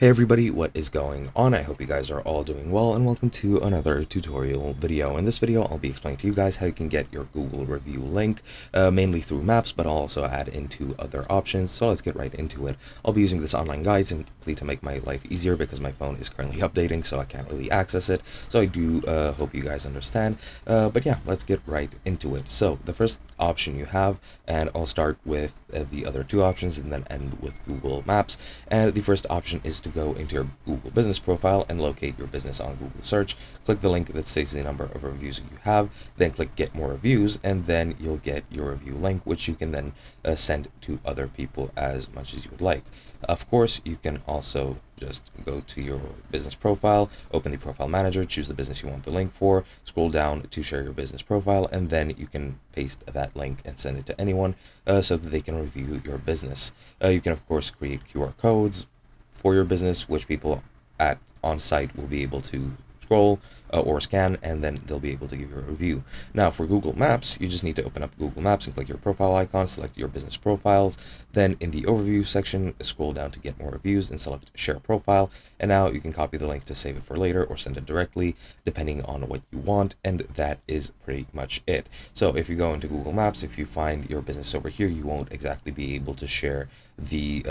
Hey everybody, what is going on? I hope you guys are all doing well and welcome to another tutorial video. In this video, I'll be explaining to you guys how you can get your Google review link, mainly through Maps, but I'll also add into other options. So let's get right into it. I'll be using this online guide simply to make my life easier because my phone is currently updating, so I can't really access it. So I do hope you guys understand. But yeah, let's get right into it. So the first option you have, and I'll start with the other two options and then end with Google Maps. And the first option is to go into your Google business profile and locate your business on Google search. Click the link that states the number of reviews you have, then click get more reviews, and then you'll get your review link, which you can then send to other people as much as you would like. Of course, you can also just go to your business profile, open the profile manager, choose the business you want the link for, scroll down to share your business profile, and then you can paste that link and send it to anyone so that they can review your business. You can of course create QR codes for your business, which people at on site will be able to scroll or scan, and then they'll be able to give you a review. Now for Google Maps, you just need to open up Google Maps and click your profile icon, select your business profiles, then in the overview section, scroll down to get more reviews and select share profile, and now you can copy the link to save it for later or send it directly depending on what you want, and that is pretty much it. So if you go into Google Maps, if you find your business over here, you won't exactly be able to share the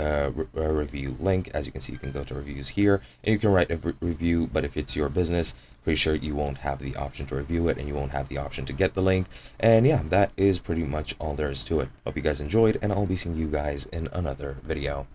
review link. As you can see, you can go to reviews here and you can write a review, but if it's your business, pretty sure you won't have the option to review it and you won't have the option to get the link. And yeah, that is pretty much all there is to it. Hope you guys enjoyed, and I'll be seeing you guys in another video.